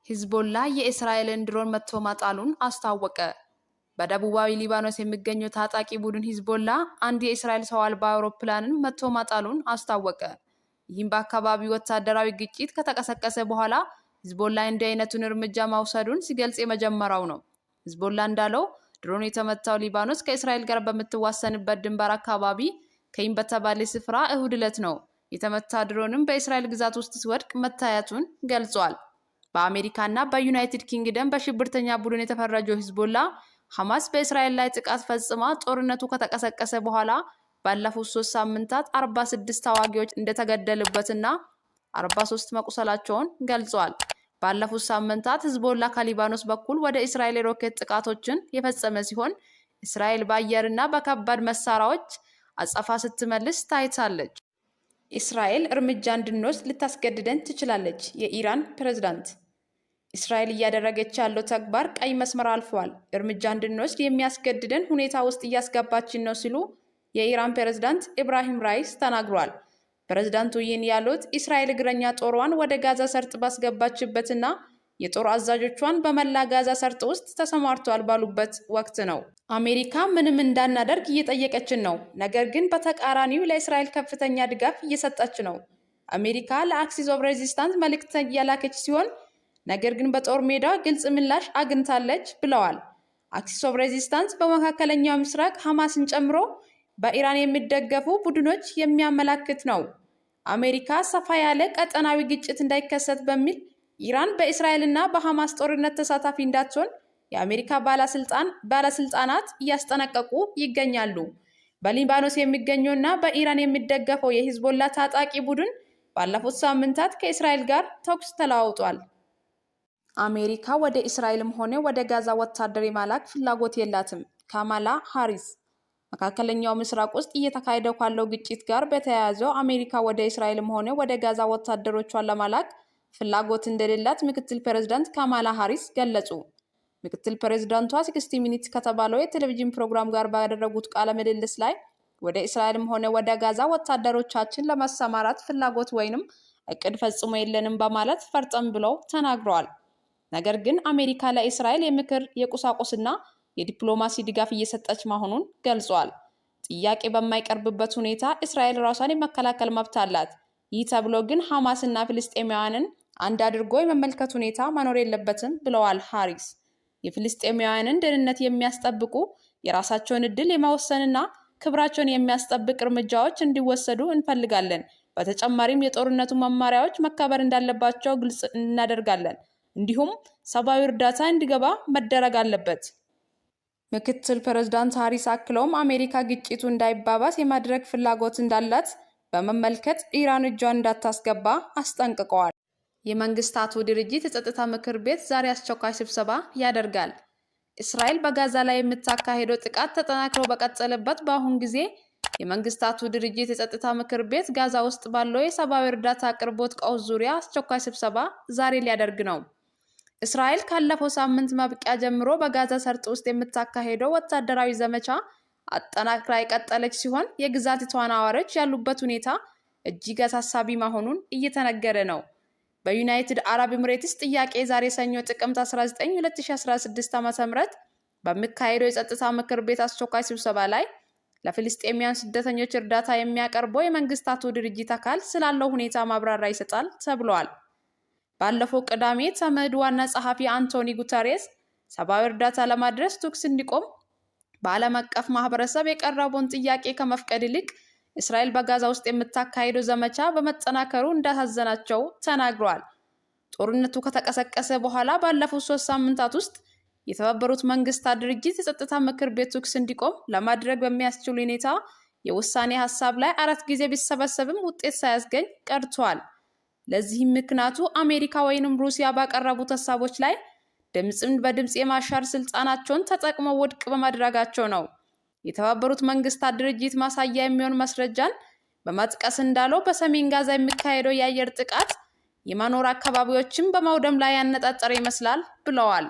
ሂዝቦላ የእስራኤልን ድሮን መትቶ ማጣሉን አስታወቀ። በደቡባዊ ሊባኖስ የሚገኘው ታጣቂ ቡድን ሂዝቦላ አንድ የእስራኤል ሰው አልባ አውሮፕላንን መትቶ ማጣሉን አስታወቀ። ይህም በአካባቢው ወታደራዊ ግጭት ከተቀሰቀሰ በኋላ ሂዝቦላ እንዲህ አይነቱን እርምጃ መውሰዱን ሲገልጽ የመጀመሪያው ነው። ሂዝቦላ እንዳለው ድሮኑ የተመታው ሊባኖስ ከእስራኤል ጋር በምትዋሰንበት ድንበር አካባቢ ከይም በተባለ ስፍራ እሁድ ዕለት ነው። የተመታ ድሮንም በእስራኤል ግዛት ውስጥ ሲወድቅ መታየቱን ገልጿል። በአሜሪካና በዩናይትድ ኪንግደም በሽብርተኛ ቡድን የተፈረጀው ሂዝቦላ ሐማስ በእስራኤል ላይ ጥቃት ፈጽማ ጦርነቱ ከተቀሰቀሰ በኋላ ባለፉት 3 ሳምንታት 46 ተዋጊዎች እንደተገደሉበትና 43 መቁሰላቸውን ገልጿል። ባለፉት ሳምንታት ሂዝቦላ ከሊባኖስ በኩል ወደ እስራኤል ሮኬት ጥቃቶችን የፈጸመ ሲሆን እስራኤል በአየርና በከባድ መሳሪያዎች አጸፋ ስትመልስ ታይታለች። እስራኤል እርምጃ እንድንወስድ ልታስገድደን ትችላለች። የኢራን ፕሬዝዳንት እስራኤል እያደረገች ያለው ተግባር ቀይ መስመር አልፏል፣ እርምጃ እንድንወስድ የሚያስገድደን ሁኔታ ውስጥ እያስገባችን ነው ሲሉ የኢራን ፕሬዝዳንት ኢብራሂም ራይስ ተናግሯል። ፕሬዝዳንቱ ይህን ያሉት እስራኤል እግረኛ ጦሯን ወደ ጋዛ ሰርጥ ባስገባችበትና የጦር አዛዦቿን በመላ ጋዛ ሰርጥ ውስጥ ተሰማርተዋል ባሉበት ወቅት ነው። አሜሪካ ምንም እንዳናደርግ እየጠየቀችን ነው፣ ነገር ግን በተቃራኒው ለእስራኤል ከፍተኛ ድጋፍ እየሰጠች ነው። አሜሪካ ለአክሲስ ኦፍ ሬዚስታንስ መልእክት እያላከች ሲሆን ነገር ግን በጦር ሜዳ ግልጽ ምላሽ አግኝታለች ብለዋል። አክሲስ ኦፍ ሬዚስታንስ በመካከለኛው ምስራቅ ሐማስን ጨምሮ በኢራን የሚደገፉ ቡድኖች የሚያመላክት ነው። አሜሪካ ሰፋ ያለ ቀጠናዊ ግጭት እንዳይከሰት በሚል ኢራን በእስራኤልና በሐማስ ጦርነት ተሳታፊ እንዳትሆን የአሜሪካ ባለስልጣናት እያስጠነቀቁ ይገኛሉ። በሊባኖስ የሚገኘውና በኢራን የሚደገፈው የሂዝቦላ ታጣቂ ቡድን ባለፉት ሳምንታት ከእስራኤል ጋር ተኩስ ተለዋውጧል። አሜሪካ ወደ እስራኤልም ሆነ ወደ ጋዛ ወታደር የማላክ ፍላጎት የላትም። ካማላ ሃሪስ መካከለኛው ምስራቅ ውስጥ እየተካሄደ ካለው ግጭት ጋር በተያያዘ አሜሪካ ወደ እስራኤልም ሆነ ወደ ጋዛ ወታደሮቿን ለማላክ ፍላጎት እንደሌላት ምክትል ፕሬዝዳንት ካማላ ሃሪስ ገለጹ። ምክትል ፕሬዝዳንቷ 60 ሚኒትስ ከተባለው የቴሌቪዥን ፕሮግራም ጋር ባደረጉት ቃለ ምልልስ ላይ ወደ እስራኤልም ሆነ ወደ ጋዛ ወታደሮቻችን ለማሰማራት ፍላጎት ወይንም እቅድ ፈጽሞ የለንም በማለት ፈርጠም ብለው ተናግረዋል። ነገር ግን አሜሪካ ለእስራኤል የምክር የቁሳቁስና የዲፕሎማሲ ድጋፍ እየሰጠች መሆኑን ገልጿል። ጥያቄ በማይቀርብበት ሁኔታ እስራኤል ራሷን የመከላከል መብት አላት። ይህ ተብሎ ግን ሐማስና ፍልስጤማውያንን አንድ አድርጎ የመመልከት ሁኔታ መኖር የለበትም ብለዋል ሃሪስ። የፍልስጤማውያንን ደህንነት የሚያስጠብቁ የራሳቸውን ዕድል የመወሰንና ክብራቸውን የሚያስጠብቅ እርምጃዎች እንዲወሰዱ እንፈልጋለን። በተጨማሪም የጦርነቱ መመሪያዎች መከበር እንዳለባቸው ግልጽ እናደርጋለን። እንዲሁም ሰብአዊ እርዳታ እንዲገባ መደረግ አለበት። ምክትል ፕሬዝዳንት ሃሪስ አክለውም አሜሪካ ግጭቱ እንዳይባባስ የማድረግ ፍላጎት እንዳላት በመመልከት ኢራን እጇን እንዳታስገባ አስጠንቅቀዋል። የመንግስታቱ ድርጅት የጸጥታ ምክር ቤት ዛሬ አስቸኳይ ስብሰባ ያደርጋል። እስራኤል በጋዛ ላይ የምታካሄደው ጥቃት ተጠናክሮ በቀጠለበት በአሁን ጊዜ የመንግስታቱ ድርጅት የጸጥታ ምክር ቤት ጋዛ ውስጥ ባለው የሰብአዊ እርዳታ አቅርቦት ቀውስ ዙሪያ አስቸኳይ ስብሰባ ዛሬ ሊያደርግ ነው። እስራኤል ካለፈው ሳምንት ማብቂያ ጀምሮ በጋዛ ሰርጥ ውስጥ የምታካሄደው ወታደራዊ ዘመቻ አጠናክራ የቀጠለች ሲሆን የግዛቲቷ ነዋሪዎች ያሉበት ሁኔታ እጅግ አሳሳቢ መሆኑን እየተነገረ ነው። በዩናይትድ አረብ ኤሚሬትስ ጥያቄ ዛሬ ሰኞ ጥቅምት 19 2016 ዓ.ም በሚካሄደው የጸጥታ ምክር ቤት አስቸኳይ ስብሰባ ላይ ለፍልስጤማውያን ስደተኞች እርዳታ የሚያቀርበው የመንግስታቱ ድርጅት አካል ስላለው ሁኔታ ማብራሪያ ይሰጣል ተብሏል። ባለፈው ቅዳሜ ተመድ ዋና ጸሐፊ አንቶኒ ጉተሬስ ሰብአዊ እርዳታ ለማድረስ ተኩስ እንዲቆም በዓለም አቀፍ ማህበረሰብ የቀረበውን ጥያቄ ከመፍቀድ ይልቅ እስራኤል በጋዛ ውስጥ የምታካሄደው ዘመቻ በመጠናከሩ እንዳሳዘናቸው ተናግረዋል። ጦርነቱ ከተቀሰቀሰ በኋላ ባለፉት 3 ሳምንታት ውስጥ የተባበሩት መንግስታት ድርጅት የጸጥታ ምክር ቤት ተኩስ እንዲቆም ለማድረግ በሚያስችል ሁኔታ የውሳኔ ሀሳብ ላይ 4 ጊዜ ቢሰበሰብም ውጤት ሳያስገኝ ቀርቷል። ለዚህም ምክንያቱ አሜሪካ ወይንም ሩሲያ ባቀረቡት ሀሳቦች ላይ ድምጽን በድምጽ የማሻር ስልጣናቸውን ተጠቅመው ውድቅ በማድረጋቸው ነው። የተባበሩት መንግስታት ድርጅት ማሳያ የሚሆን ማስረጃን በመጥቀስ እንዳለው በሰሜን ጋዛ የሚካሄደው የአየር ጥቃት የመኖር አካባቢዎችን በማውደም ላይ ያነጣጠረ ይመስላል ብለዋል።